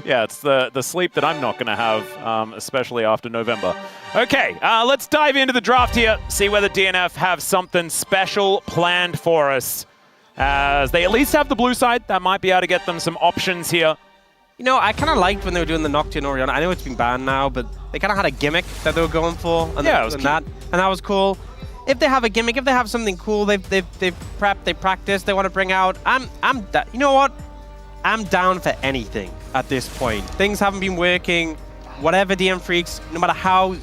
Yeah, it's the sleep that I'm not going to have, especially after November. Okay, let's dive into the draft here, see whether DNF have something special planned for us. As they at least have the blue side, that might be able to get them some options here. You know, I kind of liked when they were doing the Nocturne Orion. I know it's been banned now, but they kind of had a gimmick that they were going for, and yeah, it was that was cool. If they have a gimmick, if they have something cool, they've prepped, they practiced, they want to bring out. You know what? I'm down for anything at this point. Things haven't been working. Whatever DM Freecs, no matter how,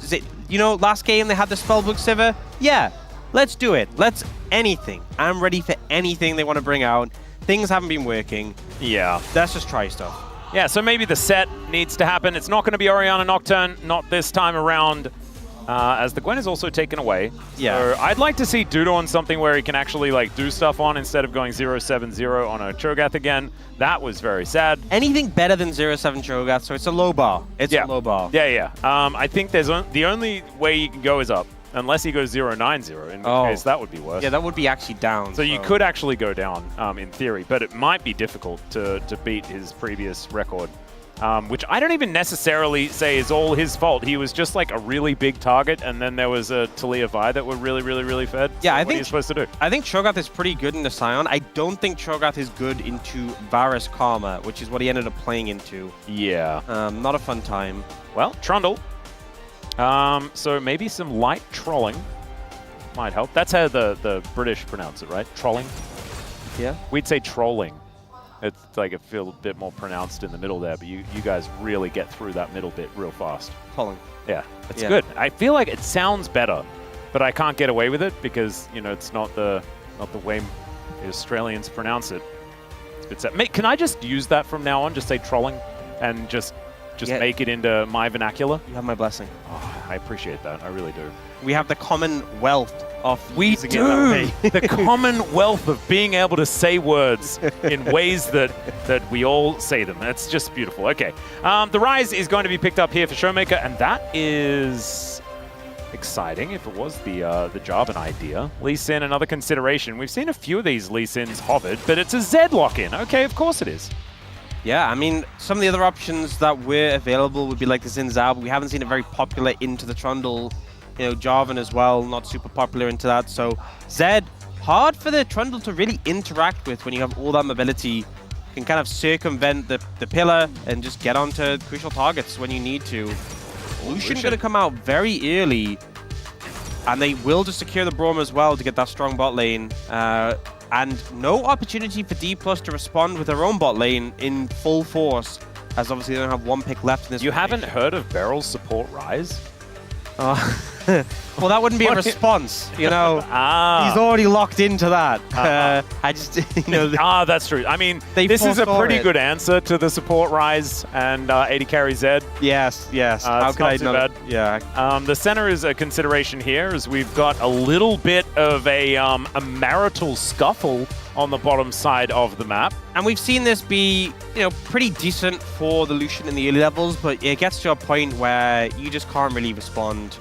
you know, last game they had the Spellbook Sivir. Yeah, let's do it. Let's anything. I'm ready for anything they want to bring out. Things haven't been working. Yeah. Let's just try stuff. Yeah, so maybe the set needs to happen. It's not going to be Orianna Nocturne, not this time around, as the Gwen is also taken away. Yeah. So I'd like to see Dudo on something where he can actually like do stuff on instead of going 0-7-0 on a Cho'Gath again. That was very sad. Anything better than 0-7 Cho'Gath, so it's a low bar. It's a low bar. Yeah, yeah. I think there's the only way you can go is up. Unless he goes 0-9-0, in which case that would be worse. Yeah, that would be actually down. So you could actually go down, in theory, but it might be difficult to beat his previous record, which I don't even necessarily say is all his fault. He was just like a really big target, and then there was a Talia Vi that were really fed. Yeah, so I what think are you supposed to do? I think Cho'Gath is pretty good into Sion. I don't think Cho'Gath is good into Varus Karma, which is what he ended up playing into. Yeah. Not a fun time. Well, Trundle. So maybe some light trolling might help. That's how the British pronounce it, right? Trolling? Yeah. We'd say trolling. It's like it feels a bit more pronounced in the middle there, but you guys really get through that middle bit real fast. Trolling. Yeah, it's good. I feel like it sounds better, but I can't get away with it because, you know, it's not the way the Australians pronounce it. It's a bit sad. Mate, can I just use that from now on? Just say trolling and just make it into my vernacular? You have my blessing. Oh, I appreciate that. I really do. We have the commonwealth of using it that way. The commonwealth of being able to say words in ways that we all say them. That's just beautiful. Okay. The Rise is going to be picked up here for Showmaker, and that is exciting if it was the Jarvan idea. Lee Sin, another consideration. We've seen a few of these Lee Sins hovered, but it's a Zed lock-in. Okay, of course it is. Yeah, I mean, some of the other options that were available would be like the Xin Zhao, but we haven't seen it very popular into the Trundle. You know, Jarvan as well, not super popular into that. So Zed, hard for the Trundle to really interact with when you have all that mobility. You can kind of circumvent the pillar and just get onto crucial targets when you need to. Lucian going to come out very early, and they will just secure the Braum as well to get that strong bot lane. And no opportunity for Dplus to respond with their own bot lane in full force, as obviously they don't have one pick left in this. You haven't heard of Beryl's support Rise? Well, that wouldn't be a response, you know. He's already locked into that. I just, you know. That's true. I mean, this is a pretty good answer to the support Rise and 80 carry Zed. Yes. How could I know? Bad. Yeah. The center is a consideration here, as we've got a little bit of a marital scuffle on the bottom side of the map. And we've seen this be, you know, pretty decent for the Lucian in the early levels, but it gets to a point where you just can't really respond.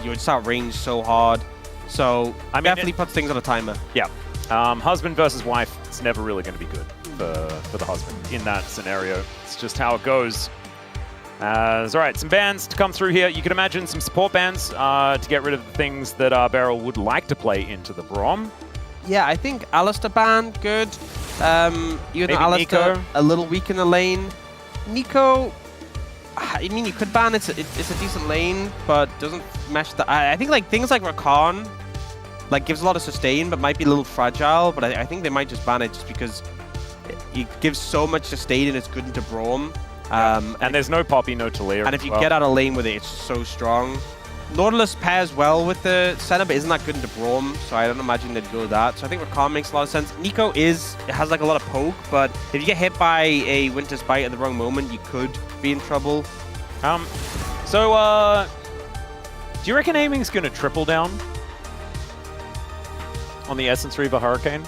You're just outrange so hard. So I mean, definitely puts things on a timer. Yeah. Husband versus wife, it's never really going to be good for the husband in that scenario. It's just how it goes. All right, some bans to come through here. You can imagine some support bans to get rid of the things that Beryl would like to play into the Braum. Yeah, I think Alistar ban, good. Even though Alistar a little weak in the lane. Nico, I mean, you could ban it's a decent lane, but doesn't mesh the. I think like things like Rakan, like gives a lot of sustain, but might be a little fragile. But I think they might just ban it just because it gives so much sustain and it's good into Braum. And there's no Poppy, no Talia. And if you get out of lane with it, it's so strong. Nautilus pairs well with the center, but isn't that good into Braum, so I don't imagine they'd go with that. So I think Rakan makes a lot of sense. Nico has like a lot of poke, but if you get hit by a Winter's Bite at the wrong moment, you could be in trouble. So do you reckon aiming's going to triple down on the Essence Reaver Hurricane?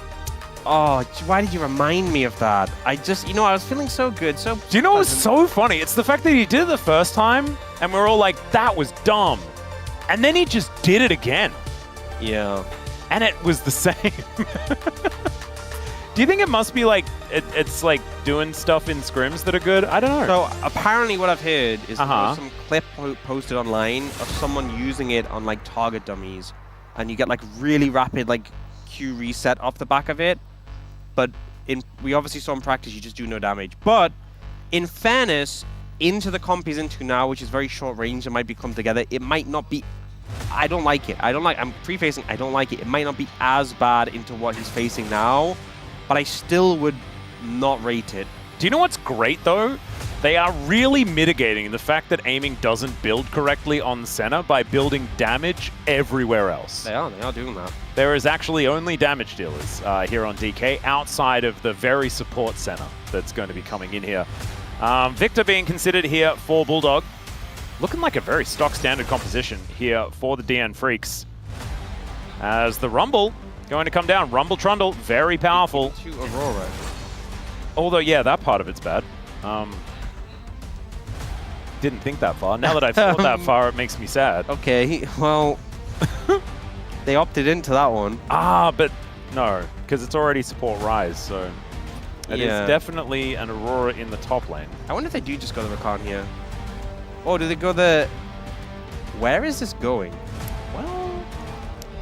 Oh, why did you remind me of that? I just, you know, I was feeling so good, so... Do you know what's so funny? It's the fact that he did it the first time, and we're all like, that was dumb. And then he just did it again. Yeah. And it was the same. Do you think it must be like, it's like doing stuff in scrims that are good? I don't know. So apparently what I've heard is there's some clip posted online of someone using it on like target dummies, and you get like really rapid like Q reset off the back of it. But we obviously saw in practice you just do no damage. But in fairness, into the comp he's into now, which is very short range and might be come together, it might not be. I don't like it. I'm pre-facing. I don't like it. It might not be as bad into what he's facing now, but I still would not rate it. Do you know what's great though? They are really mitigating the fact that aiming doesn't build correctly on center by building damage everywhere else. They are doing that. There is actually only damage dealers here on DK outside of the very support center that's going to be coming in here. Victor being considered here for Bulldog. Looking like a very stock standard composition here for the DN Freecs. As the Rumble going to come down. Rumble Trundle, very powerful. To Aurora. Although, yeah, that part of it's bad. Didn't think that far. Now that I've thought that far, it makes me sad. Okay, well, they opted into that one. But no, because it's already support Rise, so it is definitely an Aurora in the top lane. I wonder if they do just go the Rakan here. Oh, do they go the... Where is this going? Well,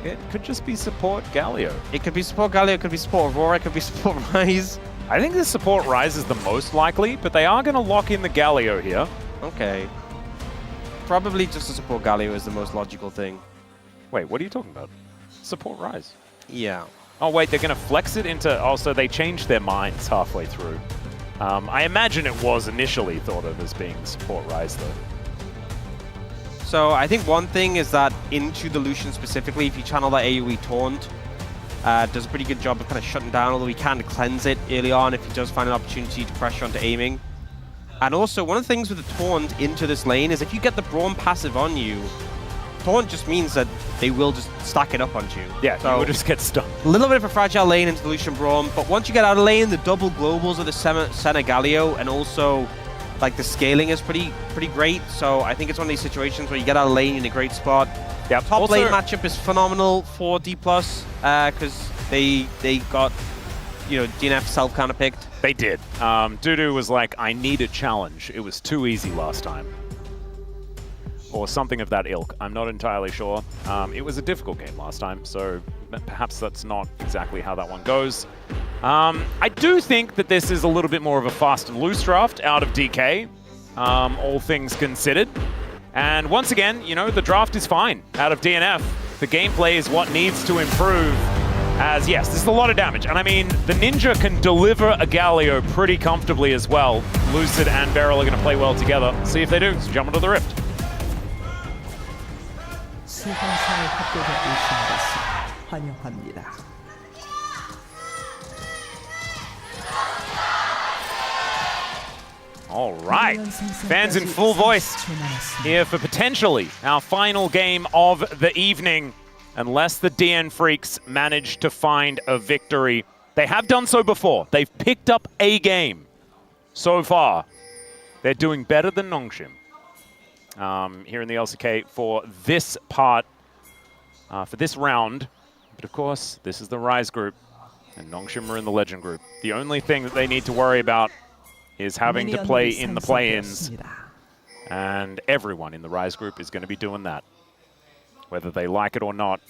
it could just be support Galio. It could be support Galio, it could be support Aurora, it could be support Rise. I think the support Rise is the most likely, but they are going to lock in the Galio here. Okay. Probably just to support Galio is the most logical thing. Wait, what are you talking about? Support Rise? Yeah. Oh, wait, they're going to flex it into... Oh, so they changed their minds halfway through. I imagine it was initially thought of as being support Rise, though. So I think one thing is that into the Lucian specifically, if you channel that AoE taunt, does a pretty good job of kind of shutting down, although he can cleanse it early on if he does find an opportunity to pressure onto aiming. And also, one of the things with the taunt into this lane is if you get the Braum passive on you, taunt just means that they will just stack it up onto you. Yeah, so you will just get stuck. A little bit of a fragile lane into the Lucian Braum, but once you get out of lane, the double globals of the Senna Galio, and also like the scaling is pretty great. So I think it's one of these situations where you get out of lane in a great spot. Yeah, top lane matchup is phenomenal for Dplus because they got, you know, DNF self-counter picked. They did. Dudu was like, I need a challenge. It was too easy last time. Or something of that ilk. I'm not entirely sure. It was a difficult game last time, so perhaps that's not exactly how that one goes. I do think that this is a little bit more of a fast and loose draft out of DK, all things considered. And once again, you know, the draft is fine out of DNF. The gameplay is what needs to improve. As yes, this is a lot of damage. And I mean, the Ninja can deliver a Galio pretty comfortably as well. Lucid and Beryl are going to play well together. See if they do. So jump into the Rift. 수강사에 합격해 오신 것을 환영합니다. All right, fans in full voice here for potentially our final game of the evening, unless the DN Freecs manage to find a victory. They have done so before. They've picked up a game so far. They're doing better than Nongshim here in the LCK for this part, for this round. But of course, this is the Rise group, and Nongshim are in the Legend group. The only thing that they need to worry about is having to play in the play-ins, and everyone in the Rise group is going to be doing that, whether they like it or not,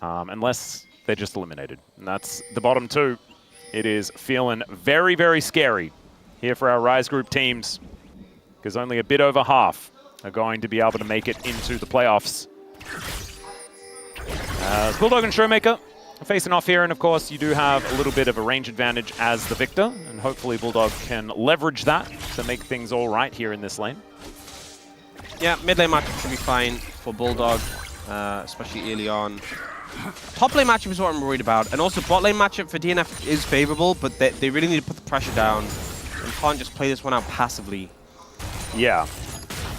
unless they're just eliminated. And that's the bottom two. It is feeling very, very scary here for our Rise group teams, because only a bit over half are going to be able to make it into the playoffs. Bulldog and Showmaker facing off here, and of course you do have a little bit of a range advantage as the victor, and hopefully Bulldog can leverage that to make things all right here in this lane. Yeah, mid lane matchup should be fine for Bulldog, especially early on. Top lane matchup is what I'm worried about, and also bot lane matchup for DNF is favorable, but they really need to put the pressure down and can't just play this one out passively. Yeah.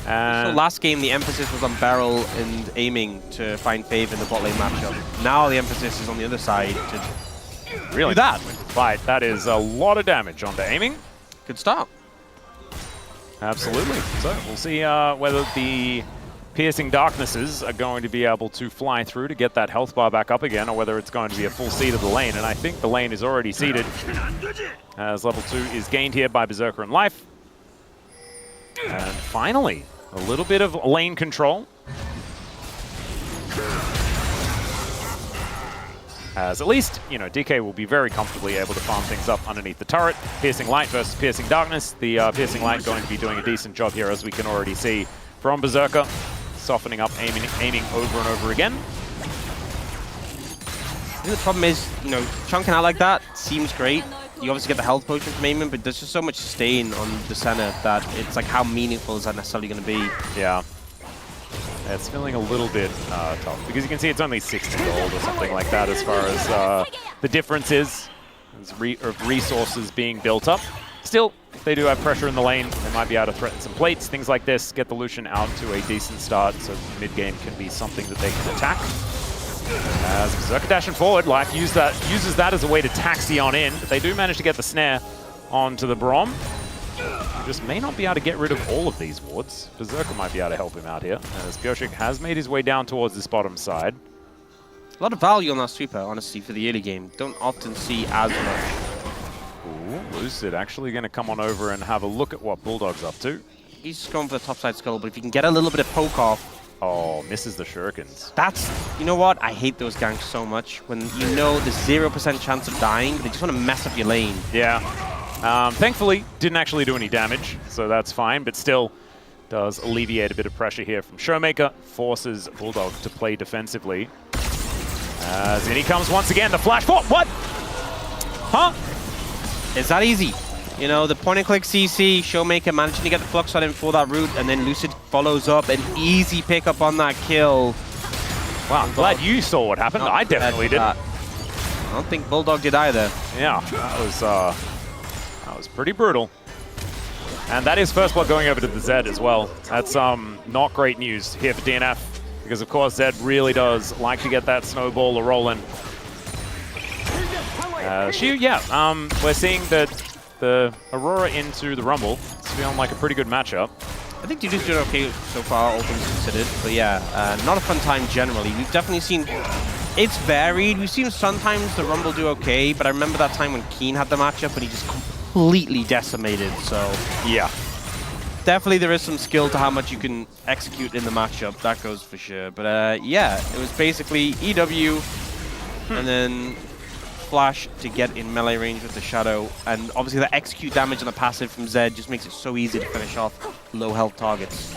So last game, the emphasis was on Beryl and aiming to find Fave in the bot lane matchup. Now the emphasis is on the other side to really do that. Right, that is a lot of damage onto aiming. Good start. Absolutely. So we'll see whether the Piercing Darknesses are going to be able to fly through to get that health bar back up again, or whether it's going to be a full seed of the lane. And I think the lane is already seeded, as level 2 is gained here by Berserker and Life. And finally, a little bit of lane control. As at least, you know, DK will be very comfortably able to farm things up underneath the turret. Piercing Light versus Piercing Darkness. The Piercing Light going to be doing a decent job here, as we can already see from Berserker. Softening up, aiming over and over again. I think the problem is, you know, chunking out like that seems great. You obviously get the health potion from aiming, but there's just so much stain on the center that it's like, how meaningful is that necessarily going to be? Yeah. It's feeling a little bit tough, because you can see it's only 60 gold or something like that as far as the difference is of resources being built up. Still, if they do have pressure in the lane, they might be able to threaten some plates, things like this, get the Lucian out to a decent start, so mid-game can be something that they can attack. As Berserker dashing forward, Life uses that as a way to taxi on in, but they do manage to get the snare onto the Braum. He just may not be able to get rid of all of these wards. Berserker might be able to help him out here, as Pioshik has made his way down towards this bottom side. A lot of value on that sweeper, honestly, for the early game. Don't often see as much. Ooh, Lucid actually going to come on over and have a look at what Bulldog's up to. He's just going for the topside skull, but if you can get a little bit of poke off. Oh, misses the shurikens. That's, you know what? I hate those ganks so much. When you know there's 0% chance of dying, but they just want to mess up your lane. Yeah. Thankfully, didn't actually do any damage, so that's fine, but still does alleviate a bit of pressure here from Showmaker. Forces Bulldog to play defensively. As in he comes once again, the flash for what? Huh? It's that easy. You know, the point and click CC, Showmaker managing to get the flux on him for that route, and then Lucid follows up, an easy pickup on that kill. Wow, I'm glad you saw what happened. I definitely didn't. I don't think Bulldog did either. Yeah, that was pretty brutal. And that is first blood going over to the Zed as well. That's not great news here for DNF, because of course Zed really does like to get that snowball rolling. We're seeing that the Aurora into the Rumble. It's feeling like a pretty good matchup. I think Dudu's doing okay so far, all things considered. But yeah, not a fun time generally. We've definitely seen, it's varied. We've seen sometimes the Rumble do okay, but I remember that time when Keen had the matchup and he just completely decimated, so yeah. Definitely there is some skill to how much you can execute in the matchup, that goes for sure. But yeah, it was basically EW and then flash to get in melee range with the Shadow, and obviously the execute damage on the passive from Zed just makes it so easy to finish off low health targets.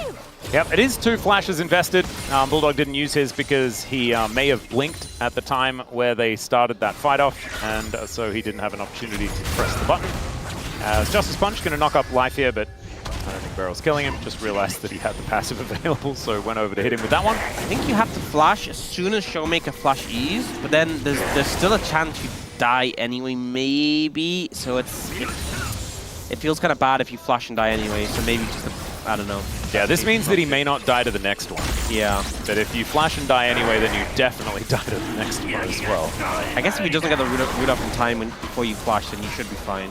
Yep, it is 2 flashes invested. Bulldog didn't use his because he may have blinked at the time where they started that fight off, and so he didn't have an opportunity to press the button. As Justice Punch going to knock up Life here, but I don't think Barrel's killing him. Just realized that he had the passive available, so went over to hit him with that one. I think you have to flash as soon as Showmaker flash E's, but then there's still a chance you die anyway, maybe. So it feels kind of bad if you flash and die anyway, so maybe just, I don't know. Yeah, this means that he may not die to the next one. Yeah. But if you flash and die anyway, then you definitely die to the next one as well. I guess if he doesn't get the root up in time before you flash, then you should be fine.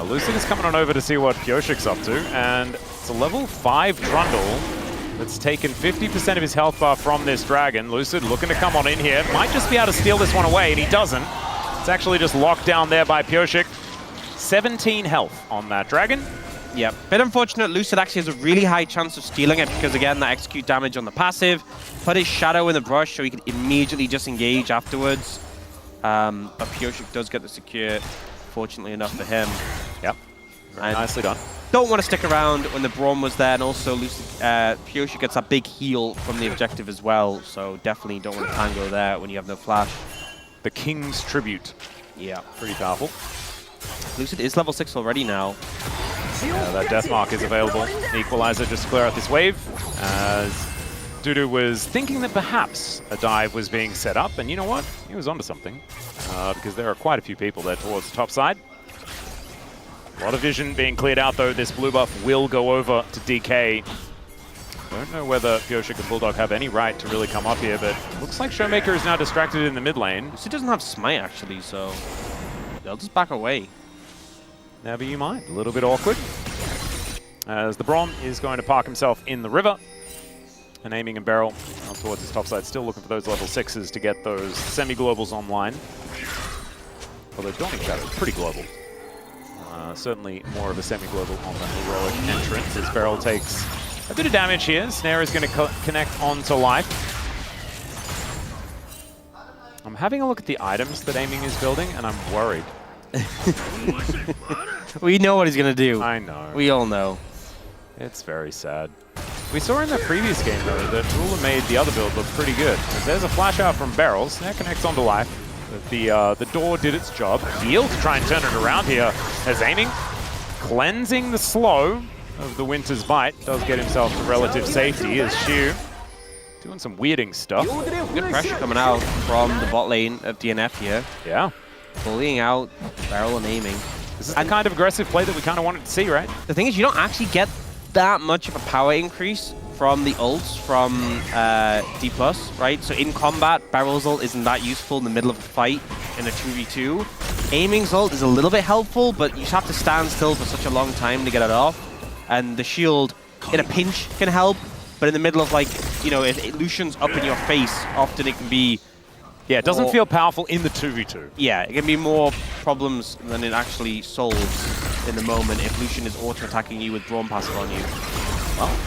Lucid is coming on over to see what Pioshik's up to, and it's a level 5 Trundle that's taken 50% of his health bar from this dragon. Lucid looking to come on in here. Might just be able to steal this one away, and he doesn't. It's actually just locked down there by Pioshik. 17 health on that dragon. Yeah, bit unfortunate. Lucid actually has a really high chance of stealing it because, again, that execute damage on the passive. Put his Shadow in the brush so he could immediately disengage afterwards. But Pioshik does get the secure, fortunately enough for him. Yep, very nicely done. Don't want to stick around when the Braum was there, and also Pioshik gets a big heal from the objective as well, so definitely don't want to tango there when you have no flash. The King's Tribute. Yeah. Pretty powerful. Lucid is level 6 already now. That Death Mark is available. Equalizer just to clear out this wave, as Dudu was thinking that perhaps a dive was being set up, and you know what? He was onto something, because there are quite a few people there towards the top side. A lot of vision being cleared out, though. This blue buff will go over to DK. Don't know whether Pioshik and Bulldog have any right to really come up here, but looks like Showmaker is now distracted in the mid lane. Lucid doesn't have Smite, actually, so they'll just back away. Never you mind. A little bit awkward, as the Braum is going to park himself in the river. and aiming and barrel out towards his top side. Still looking for those level 6s to get those semi-globals online. Although Dawning Shadow is pretty global. Certainly more of a semi-global on the heroic entrance as Beryl takes a bit of damage here. Snare is going to connect onto life. I'm having a look at the items that Aiming is building, and I'm worried. We know what he's going to do. I know. We all know. It's very sad. We saw in the previous game, though, that Ruler made the other build look pretty good. There's a flash out from Beryl. Snare connects onto life. The door did its job. Heal to try and turn it around here as Aiming. Cleansing the slow of the Winter's Bite. Does get himself to relative safety as Shu doing some weirding stuff. Good pressure coming out from the bot lane of DNF here. Yeah. Bullying out Beryl and Aiming. This is the kind of aggressive play that we kind of wanted to see, right? The thing is, you don't actually get that much of a power increase from the ults from Dplus, right? So in combat, Beryl's ult isn't that useful in the middle of a fight in a 2v2. Aiming's ult is a little bit helpful, but you just have to stand still for such a long time to get it off. And the shield, in a pinch, can help, but in the middle of, like, you know, if Lucian's up in your face, often it can be... Yeah, it doesn't feel powerful in the 2v2. Yeah, it can be more problems than it actually solves in the moment if Lucian is auto-attacking you with Brawn passive on you.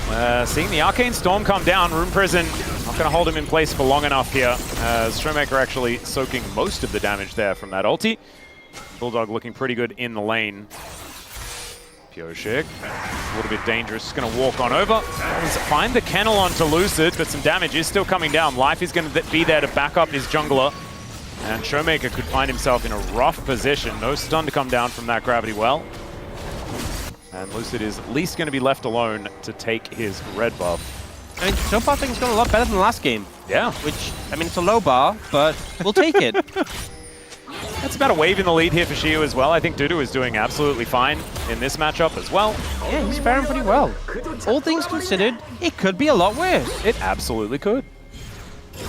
Well, seeing the Arcane Storm come down, Rune Prison not going to hold him in place for long enough here. Showmaker actually soaking most of the damage there from that ulti. Bulldog looking pretty good in the lane. Pyoshik, a little bit dangerous, just going to walk on over. Find the kennel onto Lucid, but some damage is still coming down. Life is going to be there to back up his jungler. And Showmaker could find himself in a rough position. No stun to come down from that gravity well. And Lucid is at least going to be left alone to take his red buff. I mean, so far things gone a lot better than the last game. Yeah. Which, I mean, it's a low bar, but we'll take it. That's about a wave in the lead here for Shio as well. I think Dudu is doing absolutely fine in this matchup as well. Yeah, he's faring pretty well. All things considered, it could be a lot worse. It absolutely could.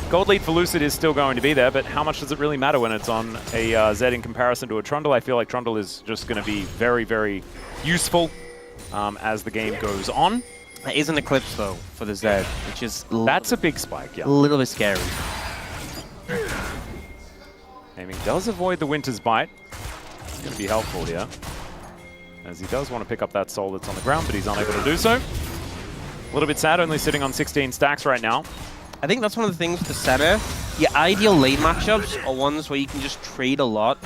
Gold lead for Lucid is still going to be there, but how much does it really matter when it's on a Zed in comparison to a Trundle? I feel like Trundle is just going to be very, very useful as the game goes on. There is an Eclipse, though, for the Zed, which is... That's a big spike, yeah. A little bit scary. Aiming does avoid the Winter's Bite. It's going to be helpful here, as he does want to pick up that soul that's on the ground, but he's unable to do so. A little bit sad, only sitting on 16 stacks right now. I think that's one of the things with the center. Your ideal lane matchups are ones where you can just trade a lot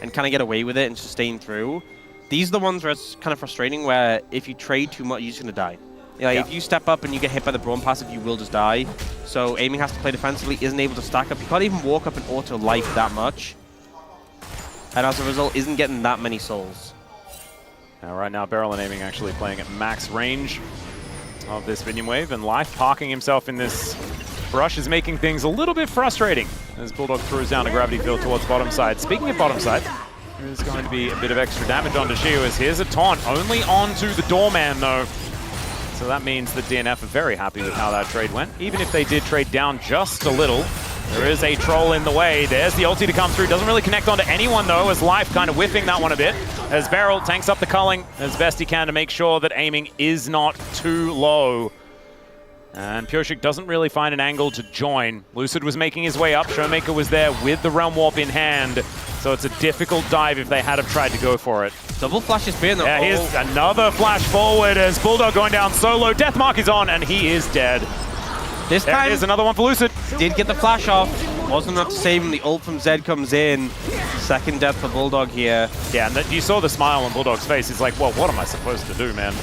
and kind of get away with it and sustain through. These are the ones where it's kind of frustrating, where if you trade too much, you're just going to die. Like, if you step up and you get hit by the Brawn passive, you will just die. So Aiming has to play defensively, isn't able to stack up. You can't even walk up and auto life that much. And as a result, isn't getting that many souls. Now, right now, Beryl and Aiming actually playing at max range of this Vinion Wave, and Life parking himself in this brush is making things a little bit frustrating as Bulldog throws down a gravity field towards bottom side. Speaking of bottom side, there's going to be a bit of extra damage onto Shio as here's a taunt, only onto the Doorman though. So that means that DNF are very happy with how that trade went. Even if they did trade down just a little, there is a troll in the way. There's the ulti to come through. Doesn't really connect onto anyone though, as Life kind of whiffing that one a bit. As Beryl tanks up the culling as best he can to make sure that Aiming is not too low. And Pyoshik doesn't really find an angle to join. Lucid was making his way up. Showmaker was there with the Realm Warp in hand. So it's a difficult dive if they had have tried to go for it. Double flash is being yeah, here's another flash forward as Bulldog going down solo. Deathmark is on and he is dead. This time is another one for Lucid. Did get the flash off. Wasn't enough to save him. The ult from Zed comes in. Second death for Bulldog here. Yeah, and you saw the smile on Bulldog's face. He's like, well, what am I supposed to do, man?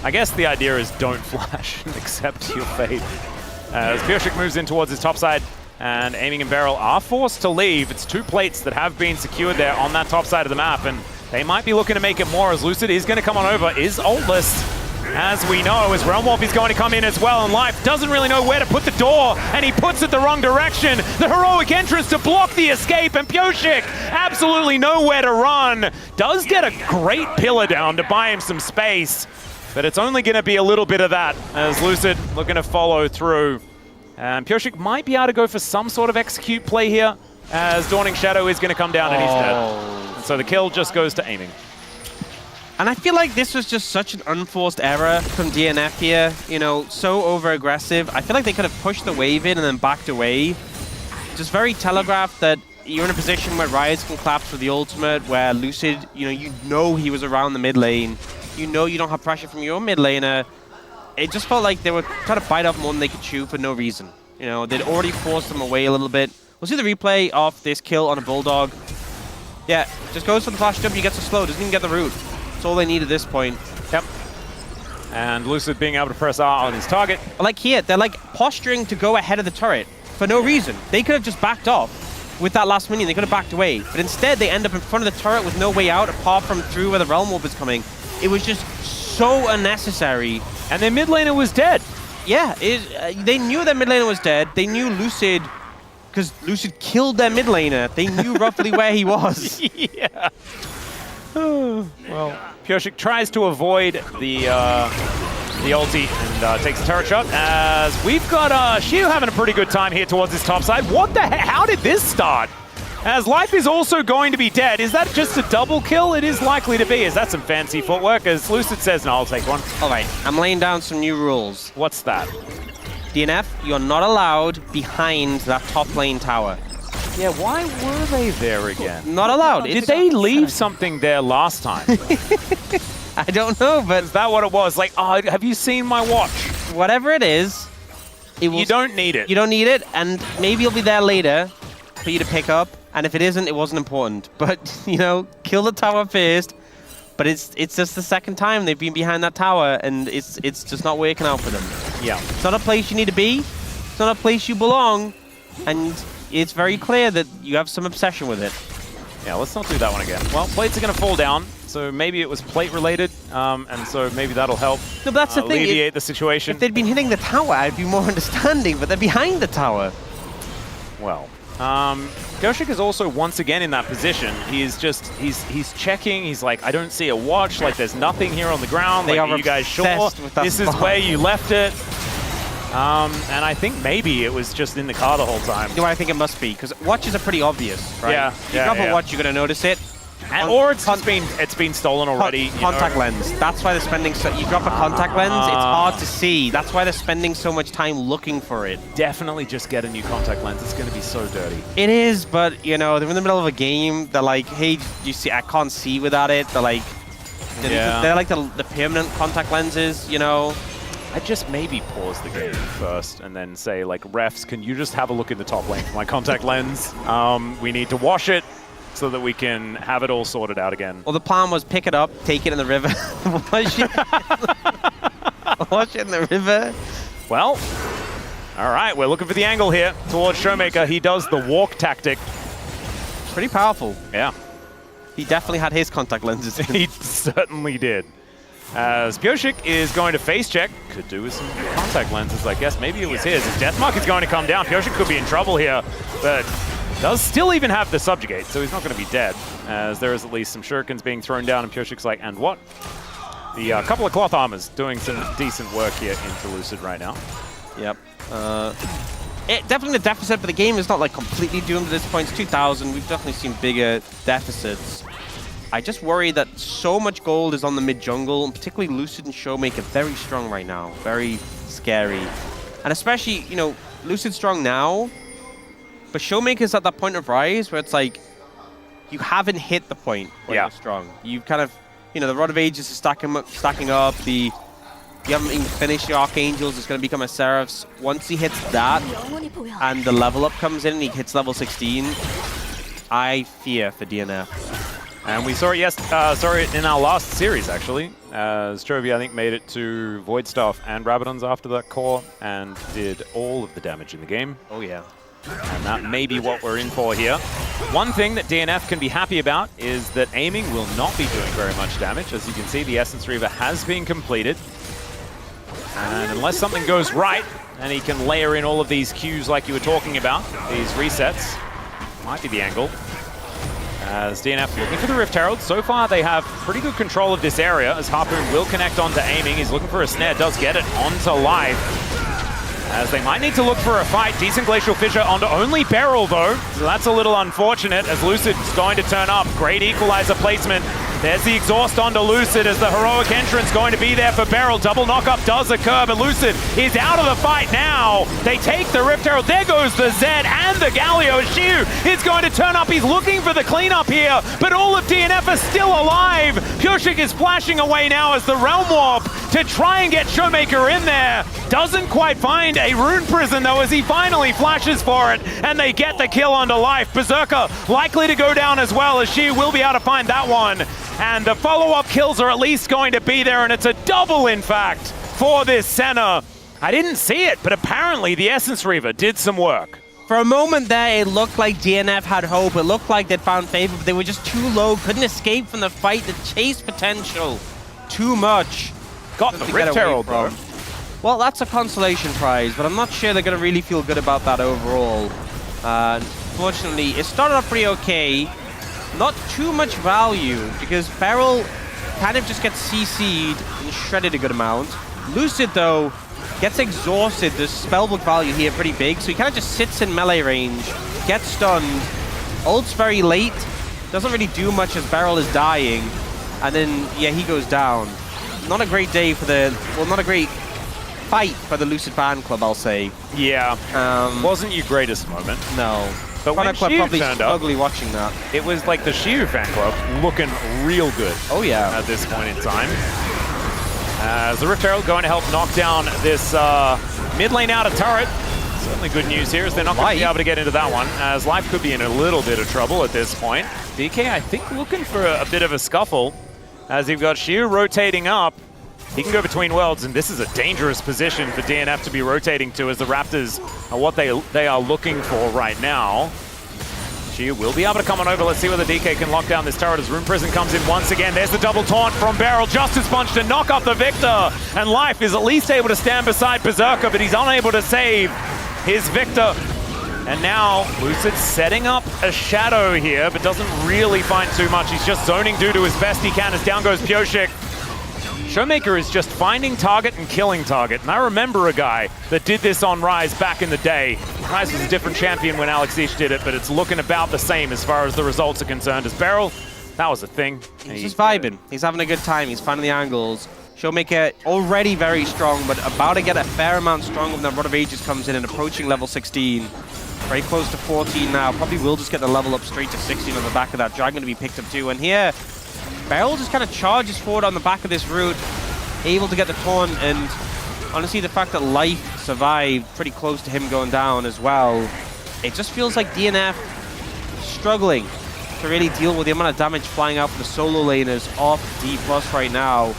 I guess the idea is don't flash and accept your fate. As Pyoshik moves in towards his top side, and Aiming and Beryl are forced to leave. It's 2 plates that have been secured there on that top side of the map, and they might be looking to make it more as Lucid is going to come on over, is ultless. As we know, as Realm Warp is going to come in as well, and Life doesn't really know where to put the door, and he puts it the wrong direction. The heroic entrance to block the escape, and Pyoshik absolutely nowhere to run. Does get a great pillar down to buy him some space, but it's only going to be a little bit of that as Lucid looking to follow through. And Pyoshik might be able to go for some sort of execute play here as Dawning Shadow is going to come down and he's dead. And so the kill just goes to Aiming. And I feel like this was just such an unforced error from DNF here. You know, so over-aggressive. I feel like they could have pushed the wave in and then backed away. Just very telegraphed that you're in a position where Rise can collapse with the ultimate, where Lucid, you know he was around the mid lane. You know you don't have pressure from your mid laner. It just felt like they were trying to bite off more than they could chew for no reason. You know, they'd already forced them away a little bit. We'll see the replay of this kill on a Bulldog. Yeah, just goes for the flash jump, he gets a slow, doesn't even get the root. That's all they need at this point. Yep. And Lucid being able to press R on his target. Like here, they're like posturing to go ahead of the turret for no reason. They could have just backed off with that last minion. They could have backed away. But instead, they end up in front of the turret with no way out apart from through where the Realm Orb is coming. It was just so unnecessary. And their mid laner was dead. Yeah, they knew their mid laner was dead. They knew Lucid, because Lucid killed their mid laner. They knew roughly where he was. Yeah. Well, Pioshik tries to avoid the ulti and takes the turret shot, as we've got Shiu having a pretty good time here towards his top side. What the heck? How did this start? As Life is also going to be dead. Is that just a double kill? It is likely to be. Is that some fancy footwork? As Lucid says, no, I'll take one. All right, I'm laying down some new rules. What's that? DNF, you're not allowed behind that top lane tower. Yeah, why were they there again? Not allowed. Did they leave something there last time? I don't know, but Is that what it was? Like, oh, have you seen my watch? whatever it is, You don't need it. You don't need it, and maybe it'll be there later for you to pick up. And if it isn't, it wasn't important. But, kill the tower first. But it's just the second time they've been behind that tower, and it's just not working out for them. Yeah. It's not a place you need to be. It's not a place you belong. And it's very clear that you have some obsession with it. Yeah, let's not do that one again. Well, plates are going to fall down, so maybe it was plate related, and so maybe that'll help No, but that's the thing. alleviate the situation. If they'd been hitting the tower, I'd be more understanding, but they're behind the tower. Well, Pioshik is also once again in that position. He's checking. He's like, I don't see a watch. Like, there's nothing here on the ground. They like, are you guys sure obsessed with that this is spot. where you left it? And I think maybe it was just in the car the whole time. I think it must be, because watches are pretty obvious, right? Yeah, You drop a watch, you're going to notice it. Or it's been stolen already. Contact lens. That's why they're spending so... You drop a contact lens, it's hard to see. That's why they're spending so much time looking for it. Definitely just get a new contact lens. It's going to be so dirty. It is, but, they're in the middle of a game. They're like, hey, you see, I can't see without it. They're like... They're like the permanent contact lenses, I'd just maybe pause the game first and then say, like, refs, can you just have a look in the top lane for my contact lens? We need to wash it so that we can have it all sorted out again. Well, the plan was pick it up, take it in the river, wash it in the river. Well, all right, we're looking for the angle here towards Showmaker. He does the walk tactic. Pretty powerful. Yeah. He definitely had his contact lenses. He certainly did. As Pioshik is going to face check. Could do with some contact lenses, I guess. Maybe it was his. His Deathmark is going to come down. Pioshik could be in trouble here, but does still even have the subjugate, so he's not going to be dead, as there is at least some shurikens being thrown down, and Pioshik's like, and what? The couple of cloth armors doing some decent work here into Lucid right now. Yep. Definitely the deficit, but the game is not like completely doomed at this point. It's 2000. We've definitely seen bigger deficits. I just worry that so much gold is on the mid jungle, and particularly Lucid and Showmaker very strong right now. Very scary. And especially, Lucid's strong now, but Showmaker's at that point of rise where it's like, you haven't hit the point where you're strong. You've kind of, the Rod of Ages is stacking up. You haven't even finished your Archangels. It's going to become a Seraphs. Once he hits that, and the level up comes in, and he hits level 16, I fear for DNF. And we saw it in our last series, actually, as Chovy, I think, made it to Void Staff and Rabadons after that core and did all of the damage in the game. Oh, yeah. And that may be what we're in for here. One thing that DNF can be happy about is that aiming will not be doing very much damage. As you can see, the Essence Reaver has been completed. And unless something goes right, and he can layer in all of these Qs like you were talking about, these resets, might be the angle. As DNF looking for the Rift Herald. So far, they have pretty good control of this area, as Harpoon will connect onto aiming. He's looking for a snare, does get it onto Life. As they might need to look for a fight. Decent Glacial Fissure onto only Beryl, though. So that's a little unfortunate, as Lucid's going to turn up. Great equalizer placement There's the exhaust onto Lucid as the heroic entrance going to be there for Beryl. Double knockup does occur, but Lucid is out of the fight now. They take the Rift Herald. There goes the Zed and the Galio. Shiu is going to turn up. He's looking for the cleanup here, but all of DNF are still alive. Pyoshik is flashing away now as the Realm Warp to try and get Showmaker in there. Doesn't quite find a Rune Prison though as he finally flashes for it, and they get the kill onto Life. Berserker likely to go down as well, as Shiu will be able to find that one. And the follow-up kills are at least going to be there, and it's a double, in fact, for this Senna. I didn't see it, but apparently the Essence Reaver did some work. For a moment there, it looked like DNF had hope. It looked like they'd found favor, but they were just too low. Couldn't escape from the fight. The chase potential, too much. Got the Rift Herald, though. Well, that's a consolation prize, but I'm not sure they're going to really feel good about that overall. Unfortunately, it started off pretty okay. Not too much value, because Beryl kind of just gets CC'd and shredded a good amount. Lucid, though, gets exhausted. The spellbook value here pretty big, so he kind of just sits in melee range, gets stunned, ults very late, doesn't really do much as Beryl is dying, and then, yeah, he goes down. Not a great day for the, well, not a great fight for the Lucid fan club, I'll say. Yeah, wasn't your greatest moment. No. But when Shiu probably turned up, ugly watching that. it was like the Shiu fan club looking real good. Oh yeah. At this point in time. As the Rift Herald going to help knock down this mid lane out of turret. Certainly good news here, as they're not going to be able to get into that one, as Life could be in a little bit of trouble at this point. DK, I think, looking for a bit of a scuffle, as you've got Shiu rotating up. He can go between worlds, and this is a dangerous position for DNF to be rotating to, as the Raptors are what they are looking for right now. Shiu will be able to come on over. Let's see whether DK can lock down this turret as Rune Prison comes in once again. There's the double taunt from Beryl. Justice Punch to knock up the Victor. And Life is at least able to stand beside Berserker, but he's unable to save his Victor. And now Lucid setting up a shadow here, but doesn't really find too much. He's just zoning due to his best he can as down goes Pyoshik. Showmaker is just finding target and killing target. And I remember a guy that did this on Rise back in the day. Rise was a different champion when Alex Ish did it, but it's looking about the same as far as the results are concerned. As Beryl, that was a thing. He's just vibing. He's having a good time. He's finding the angles. Showmaker already very strong, but about to get a fair amount stronger when that Rod of Ages comes in and approaching level 16. Very close to 14 now. Probably will just get the level up straight to 16 on the back of that. Dragon to be picked up too. And here, Beryl just kind of charges forward on the back of this route, able to get the taunt, and honestly the fact that Life survived pretty close to him going down as well, it just feels like DNF struggling to really deal with the amount of damage flying out from the solo laners off Dplus right now.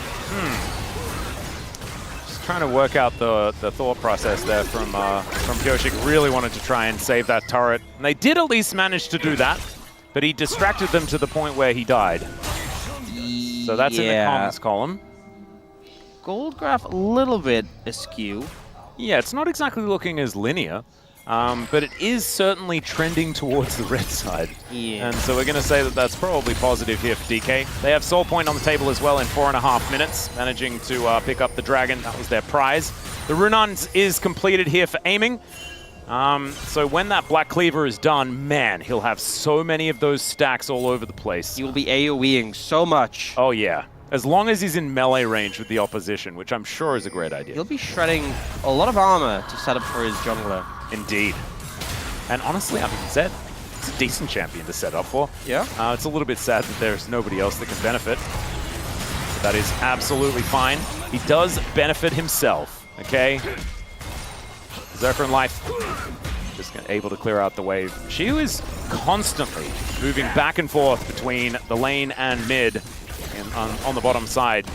Just trying to work out the thought process there from Pyoshik. Really wanted to try and save that turret, and they did at least manage to do that, but he distracted them to the point where he died. So that's in the comments column. Gold graph a little bit askew. Yeah, it's not exactly looking as linear, but it is certainly trending towards the red side. Yeah. And so we're going to say that that's probably positive here for DK. They have Soul Point on the table as well in 4.5 minutes, managing to pick up the Dragon. That was their prize. The Runons is completed here for aiming. So when that Black Cleaver is done, man, he'll have so many of those stacks all over the place. He will be AoEing so much. Oh yeah, as long as he's in melee range with the opposition, which I'm sure is a great idea. He'll be shredding a lot of armor to set up for his jungler. Indeed. And honestly, I mean, Zed, it's a decent champion to set up for. Yeah. It's a little bit sad that there's nobody else that can benefit. But that is absolutely fine. He does benefit himself, okay? Berserker and Life just able to clear out the wave. Shiu is constantly moving back and forth between the lane and mid on the bottom side.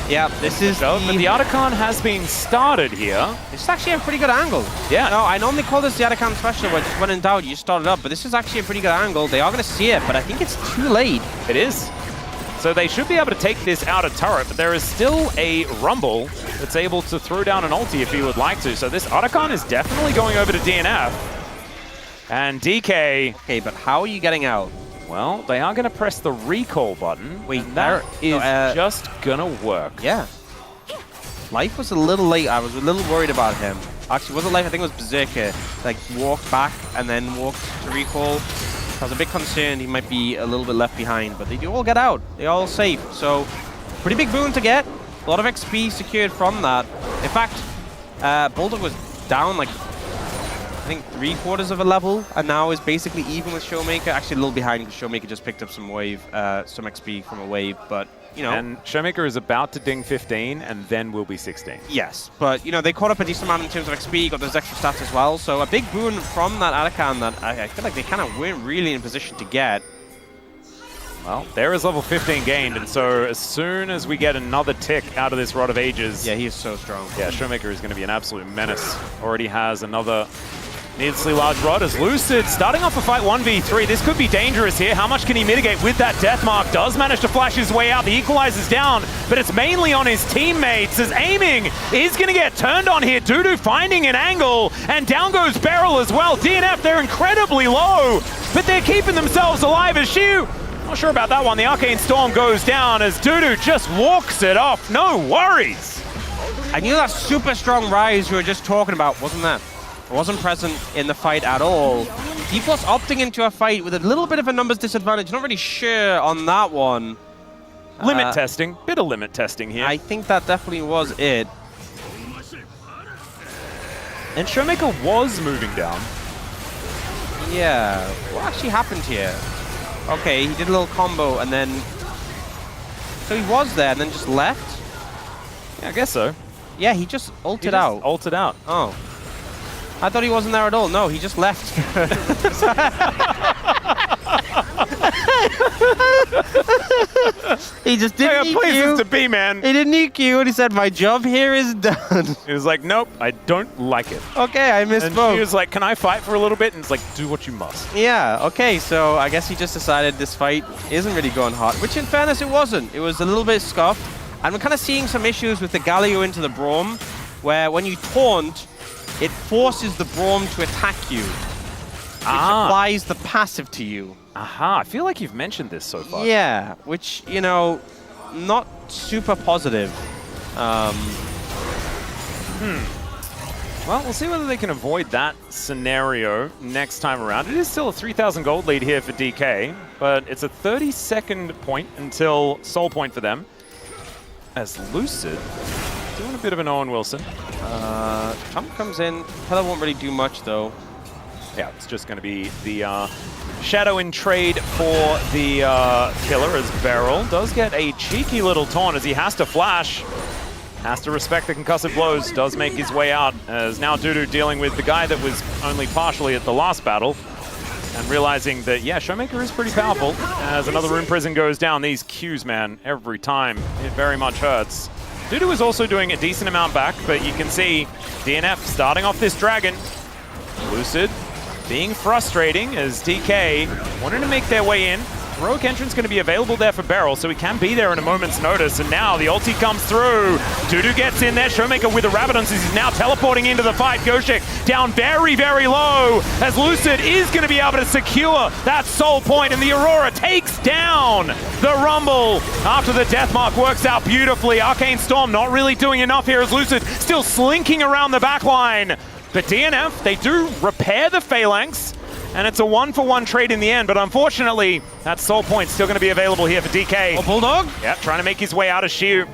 Yeah, this is But the Otacon has been started here. This is actually a pretty good angle. Yeah. No, I normally call this the Otacon special, where just when in doubt, you start it up, but this is actually a pretty good angle. They are going to see it, but I think it's too late. It is. So they should be able to take this out of turret, but there is still a Rumble that's able to throw down an ulti if he would like to. So this Otacon is definitely going over to DNF. And DK... Okay, but how are you getting out? Well, they are going to press the recall button. Wait, that is just going to work. Yeah. Life was a little late. I was a little worried about him. Actually, wasn't Life, I think it was Berserker. Like, walked back and then walked to recall. I was a bit concerned he might be a little bit left behind, but they do all get out. They're all safe. So, pretty big boon to get. A lot of XP secured from that. In fact, Bulldog was down like, I think 3/4 of a level, and now is basically even with Showmaker. Actually, a little behind because Showmaker just picked up some XP from a wave, but you know. And Showmaker is about to ding 15, and then will be 16. Yes, but you know they caught up a decent amount in terms of XP, got those extra stats as well. So a big boon from that Arakan that I feel like they kind of weren't really in a position to get. Well, there is level 15 gained, and so as soon as we get another tick out of this Rod of Ages... Yeah, he is so strong. Yeah, Showmaker is going to be an absolute menace. Already has another needlessly large rod as Lucid starting off a fight 1v3. This could be dangerous here. How much can he mitigate with that death mark? Does manage to flash his way out. The equalizer's down, but it's mainly on his teammates as aiming is going to get turned on here. Dudu finding an angle, and down goes Beryl as well. DNF, they're incredibly low, but they're keeping themselves alive as Shu. Not sure about that one. The Arcane Storm goes down as Dudu just walks it off. No worries. I knew that super strong Rise we were just talking about wasn't there. Wasn't present in the fight at all. Dplus opting into a fight with a little bit of a numbers disadvantage. Not really sure on that one. Limit testing. Bit of limit testing here. I think that definitely was it. And Showmaker was moving down. Yeah. What actually happened here? Okay, he did a little combo and then... So he was there and then just left? Yeah, I guess so. Yeah, he just ulted out. Ulted out. Oh. I thought he wasn't there at all. No, he just left. He just didn't nuke places you. to be, man. He didn't nuke you, and he said, "My job here is done." He was like, "Nope, I don't like it." Okay, I misspoke. And she was like, "Can I fight for a little bit?" And it's like, "Do what you must." Yeah. Okay. So I guess he just decided this fight isn't really going hot. Which, in fairness, it wasn't. It was a little bit scuffed, and we're kind of seeing some issues with the Galio into the Braum, where when you taunt, it forces the Braum to attack you, which applies the passive to you. Aha, I feel like you've mentioned this so far. Yeah, which, you know, not super positive. Well, we'll see whether they can avoid that scenario next time around. It is still a 3,000 gold lead here for DK, but it's a 30-second point until soul point for them. As Lucid doing a bit of an Owen Wilson. Trump comes in. Pella won't really do much, though. Yeah, it's just going to be the Shadow in trade for the killer, as Beryl does get a cheeky little taunt as he has to flash. Has to respect the concussive blows, does make his way out, as now Dudu dealing with the guy that was only partially at the last battle. And realizing that, yeah, Showmaker is pretty powerful. As another Rune Prison goes down, these Qs, man, every time, it very much hurts. Dudu is also doing a decent amount back, but you can see DNF starting off this dragon. Lucid being frustrating as DK wanted to make their way in. Heroic entrance going to be available there for Beryl, so he can be there in a moment's notice. And now the ulti comes through. Dudu gets in there. Showmaker with the Rabadons as he's now teleporting into the fight. Goshek down very, very low as Lucid is going to be able to secure that soul point, and the Aurora takes down the Rumble after the death mark works out beautifully. Arcane Storm not really doing enough here as Lucid still slinking around the back line. But DNF, they do repair the Phalanx, and it's a 1-for-1 trade in the end, but unfortunately, that soul point's still going to be available here for DK. Oh, Bulldog? Yep, trying to make his way out of Shiu.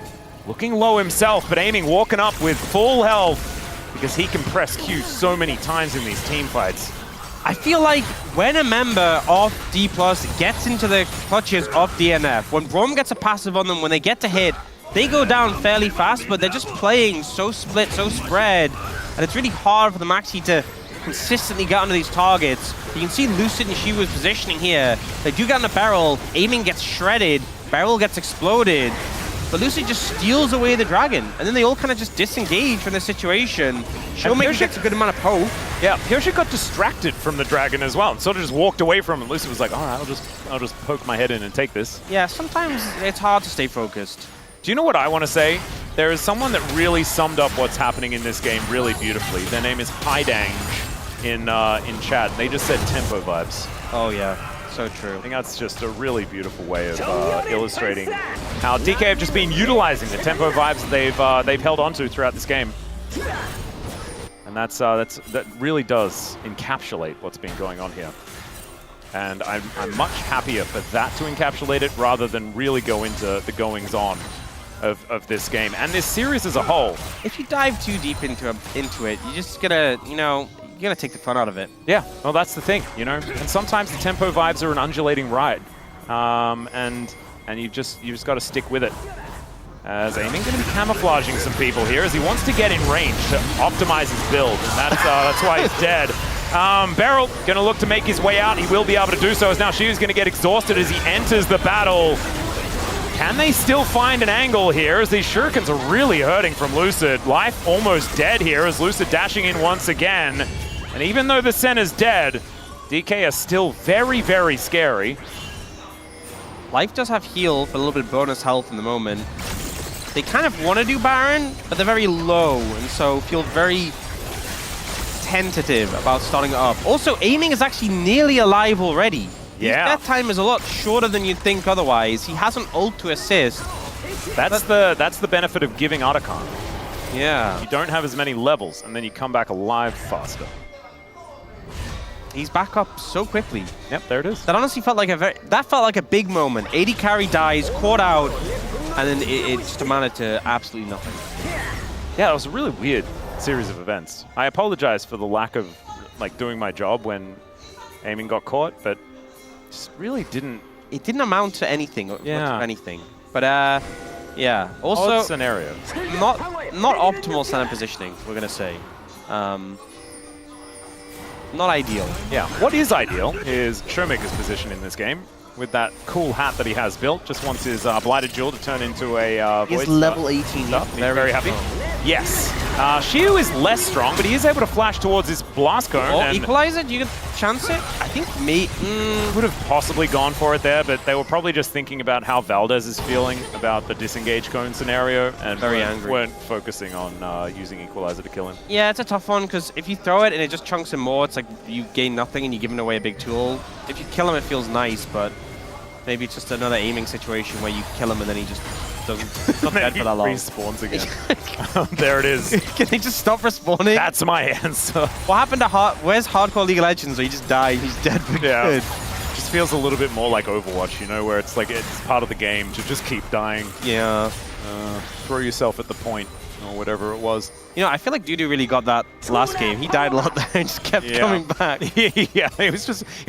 Looking low himself, but aiming, walking up with full health, because he can press Q so many times in these team fights. I feel like when a member of Dplus gets into the clutches of DNF, when Braum gets a passive on them, when they get to hit, they go down fairly fast, but they're just playing so split, so spread, and it's really hard for them actually to consistently get onto these targets. You can see Lucid and Shiwa's positioning here. They do get on the Beryl, aiming gets shredded, Beryl gets exploded, but Lucid just steals away the dragon, and then they all kind of just disengage from the situation. Showmaker gets a good amount of poke. Yeah, Hiroshi got distracted from the dragon as well, and sort of just walked away from him. Lucid was like, all right, I'll just poke my head in and take this. Yeah, sometimes it's hard to stay focused. Do you know what I want to say? There is someone that really summed up what's happening in this game really beautifully. Their name is Haidange in chat. They just said tempo vibes. Oh yeah, so true. I think that's just a really beautiful way of illustrating how DK have just been utilizing the tempo vibes that they've held onto throughout this game. And that really does encapsulate what's been going on here. And I'm much happier for that to encapsulate it rather than really go into the goings-on of this game and this series as a whole. If you dive too deep into it, you're just gonna, you know, you're gonna take the fun out of it. Yeah, well, that's the thing, you know. And sometimes the tempo vibes are an undulating ride, and you just got to stick with it. As Aiming going to be camouflaging some people here as he wants to get in range to optimize his build, and that's why he's dead. Beryl going to look to make his way out. He will be able to do so as now Shiu's going to get exhausted as he enters the battle. Can they still find an angle here as these shurikens are really hurting from Lucid? Life almost dead here as Lucid dashing in once again. And even though the Senna's dead, DK are still very, very scary. Life does have heal for a little bit of bonus health in the moment. They kind of want to do Baron, but they're very low, and so feel very tentative about starting it up. Also, Aiming is actually nearly alive already. Yeah. His death time is a lot shorter than you'd think otherwise. He has an ult to assist. That's the benefit of giving Otacon. Yeah. You don't have as many levels, and then you come back alive faster. He's back up so quickly. Yep, there it is. That honestly felt like a big moment. 80 carry dies, caught out, and then it just amounted to absolutely nothing. Yeah, it was a really weird series of events. I apologize for the lack of doing my job when Aiming got caught, but just really didn't. It didn't amount to anything. Yeah. Much of anything. But yeah. Also, odd scenarios. Not optimal center positioning. We're gonna say. Not ideal. Yeah, what is ideal is Showmaker's position in this game with that cool hat that he has built. Just wants his Blighted Jewel to turn into a He's Void level 18. Stuff. Very happy. Yes. Shiu is less strong, but he is able to flash towards his Blast Cone. Oh, and Equalizer? Do you can chance it? I think would have possibly gone for it there, but they were probably just thinking about how Valdez is feeling about the disengage cone scenario and Very angry. weren't focusing on using Equalizer to kill him. Yeah, it's a tough one because if you throw it and it just chunks him more, it's like you gain nothing and you're giving away a big tool. If you kill him, it feels nice, but maybe it's just another aiming situation where you kill him and then he just doesn't not dead for that long. Respawns again. There it is. Can he just stop respawning? That's my answer. What happened to Where's Hardcore League of Legends where he just died, he's dead for good? Just feels a little bit more like Overwatch, you know, where it's like it's part of the game to just keep dying. Yeah. Throw yourself at the point or whatever it was. You know, I feel like Dudu really got that last game. He died a lot there and just kept coming back. Yeah, he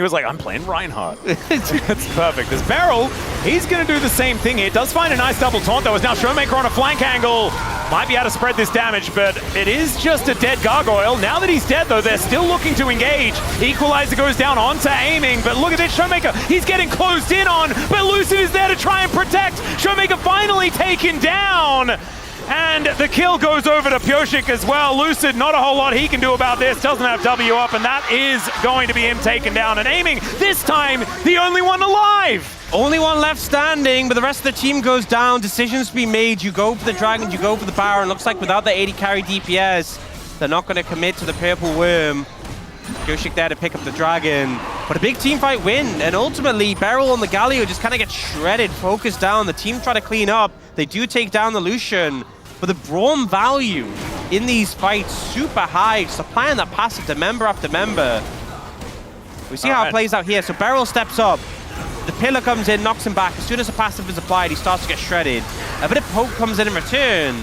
was like, I'm playing Reinhardt. That's perfect. There's Beryl. He's going to do the same thing here. Does find a nice double taunt, though, as now Showmaker on a flank angle. Might be able to spread this damage, but it is just a dead Gargoyle. Now that he's dead, though, they're still looking to engage. Equalizer goes down onto Aiming, but look at this, Showmaker. He's getting closed in on, but Lucid is there to try and protect. Showmaker finally taken down. And the kill goes over to Pioshik as well. Lucid, not a whole lot he can do about this. Doesn't have W up, and that is going to be him taken down. And Aiming, this time, the only one alive. Only one left standing, but the rest of the team goes down. Decisions to be made. You go for the Dragon, you go for the Baron. Looks like without the 80 carry DPS, they're not going to commit to the Purple Worm. Pioshik there to pick up the Dragon. But a big team fight win, and ultimately, Beryl on the Galio just kind of gets shredded, focused down. The team try to clean up. They do take down the Lucian. But the Braum value in these fights super high, supplying that passive to member after member. We see how it plays out here. So Beryl steps up. The pillar comes in, knocks him back. As soon as the passive is applied, he starts to get shredded. A bit of poke comes in return.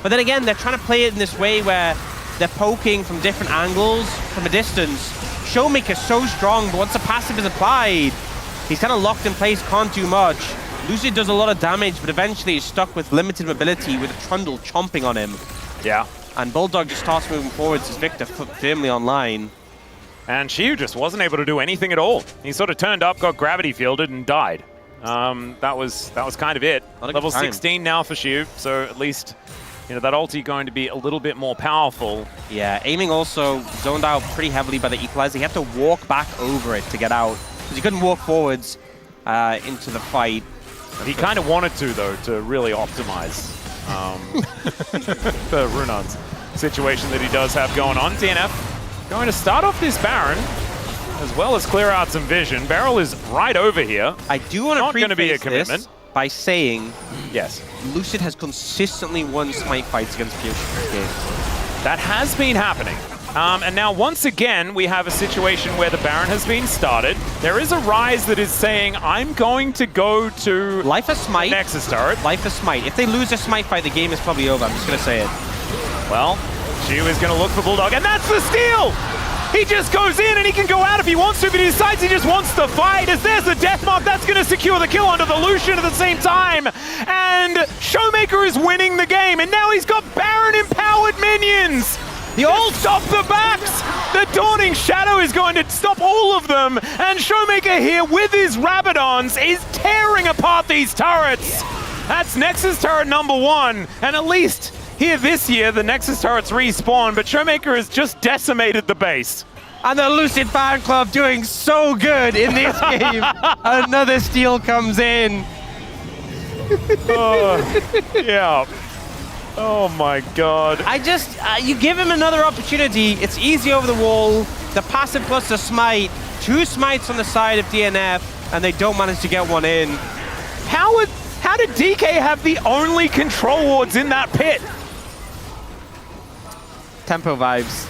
But then again, they're trying to play it in this way where they're poking from different angles from a distance. Showmaker's so strong, but once the passive is applied, he's kind of locked in place, can't do much. Lucid does a lot of damage, but eventually he's stuck with limited mobility with a Trundle chomping on him. Yeah. And Bulldog just starts moving forwards as Victor firmly online. And Shiu just wasn't able to do anything at all. He sort of turned up, got gravity fielded, and died. That was kind of it. Level 16 now for Shiu, so at least that ulti going to be a little bit more powerful. Yeah, Aiming also zoned out pretty heavily by the Equalizer. He had to walk back over it to get out, because he couldn't walk forwards into the fight. He kind of wanted to, though, to really optimize the Runon's situation that he does have going on. DNF going to start off this Baron, as well as clear out some vision. Beryl is right over here. I do want to preface this by saying, yes, Lucid has consistently won smite fights against Pioshik this game. That has been happening. And now, once again, we have a situation where the Baron has been started. There is a Rise that is saying, I'm going to go to Life of Smite. Nexus turret. Life of Smite. If they lose a Smite fight, the game is probably over. I'm just going to say it. Well, Shu is going to look for Bulldog, and that's the steal! He just goes in and he can go out if he wants to, but he decides he just wants to fight. As there's the death mark, that's going to secure the kill onto the Lucian at the same time. And Showmaker is winning the game, and now he's got Baron-empowered minions. The old stop the backs! The Dawning Shadow is going to stop all of them, and Showmaker here with his Rabadons is tearing apart these turrets. That's Nexus turret number 1, and at least here this year, the Nexus turrets respawn, but Showmaker has just decimated the base. And the Lucid Fan Club doing so good in this game. Another steal comes in. Yeah. Oh my god. You give him another opportunity. It's easy over the wall. The passive plus the smite. 2 smites on the side of DNF, and they don't manage to get one in. How did DK have the only control wards in that pit? Tempo vibes.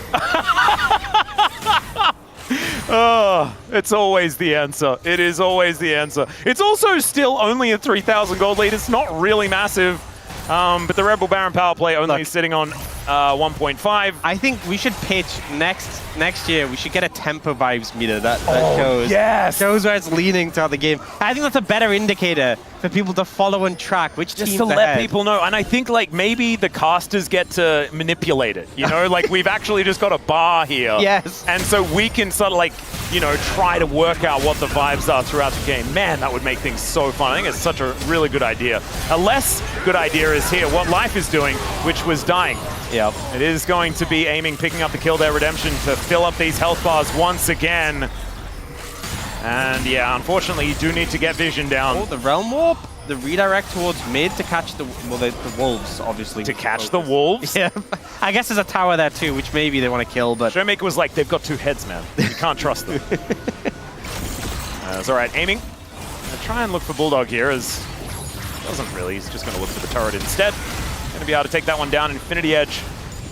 Oh, it's always the answer. It is always the answer. It's also still only a 3,000 gold lead. It's not really massive. But the Rebel Baron power play only sitting on 1.5. I think we should pitch next year. We should get a tempo vibes meter that shows where it's leaning throughout the game. I think that's a better indicator for people to follow and track which just teams to let ahead. people know. And I think like maybe the casters get to manipulate it. You know, like we've actually just got a bar here. Yes. And so we can sort of like, you know, try to work out what the vibes are throughout the game. Man, that would make things so fun. I think it's such a really good idea. A less good idea is here, what Life is doing, which was dying. Yep. It is going to be aiming, picking up the kill there, Redemption, to fill up these health bars once again. And yeah, unfortunately, you do need to get vision down. Oh, the Realm Warp, the redirect towards mid to catch the wolves, obviously. To catch the wolves? Yeah. I guess there's a tower there too, which maybe they want to kill, but... Showmaker was like, they've got 2 heads, man. You can't trust them. It's all right, aiming. Gonna try and look for Bulldog here, as... Doesn't really, he's just gonna look for the turret instead. Gonna be able to take that one down. Infinity Edge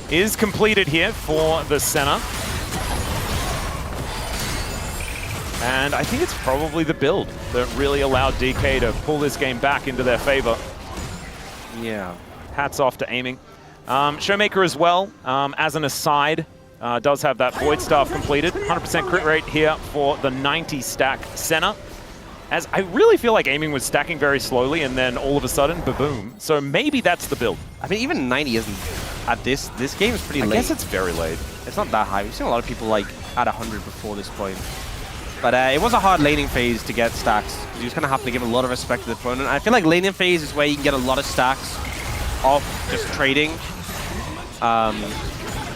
is completed here for the Senna. And I think it's probably the build that really allowed DK to pull this game back into their favor. Yeah. Hats off to aiming. Showmaker as well, as an aside, does have that Void Staff completed. 100% crit rate here for the 90 stack Senna. As I really feel like aiming was stacking very slowly, and then all of a sudden, ba-boom. So maybe that's the build. I mean, even 90 isn't... At this game is pretty late. I guess it's very late. It's not that high. We've seen a lot of people like at 100 before this point. But it was a hard laning phase to get stacks. You just kind of have to give a lot of respect to the opponent. I feel like laning phase is where you can get a lot of stacks off just trading.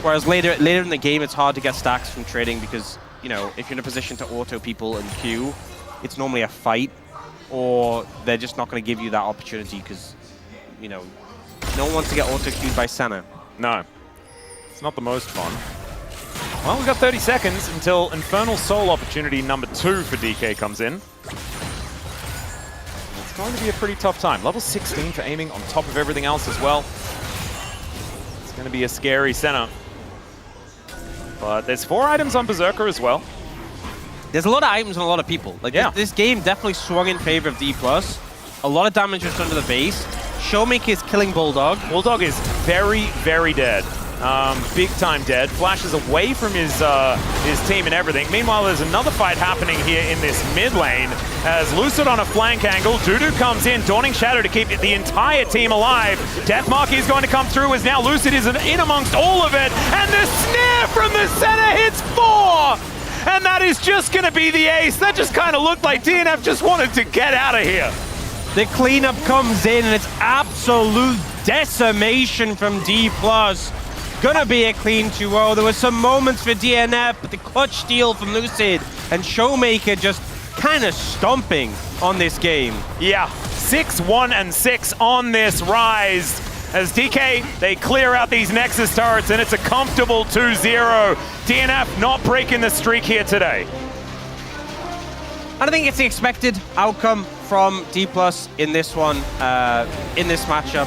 Whereas later in the game, it's hard to get stacks from trading because, you know, if you're in a position to auto people and queue, it's normally a fight, or they're just not going to give you that opportunity because, you know, no one wants to get auto-queued by Senna. No, it's not the most fun. Well, we've got 30 seconds until Infernal Soul opportunity number 2 for DK comes in. It's going to be a pretty tough time. Level 16 for aiming on top of everything else as well. It's going to be a scary Senna. But there's 4 items on Berserker as well. There's a lot of items on a lot of people. Like this game definitely swung in favor of Dplus. A lot of damage was done to the base. Showmaker is killing Bulldog. Bulldog is very, very dead. Big time dead. Flashes away from his team and everything. Meanwhile, there's another fight happening here in this mid lane as Lucid on a flank angle. Dudu comes in, Dawning Shadow to keep the entire team alive. Deathmark is going to come through as now Lucid is in amongst all of it. And the snare from the center hits 4! And that is just going to be the ace. That just kind of looked like DNF just wanted to get out of here. The cleanup comes in, and it's absolute decimation from Dplus. Gonna be a clean 2-0. There were some moments for DNF, but the clutch steal from Lucid and Showmaker just kind of stomping on this game. Yeah, 6-1 and 6 on this Rise. As DK, they clear out these Nexus turrets, and it's a comfortable 2-0. DNF not breaking the streak here today. I think it's the expected outcome from Dplus in this one, in this matchup.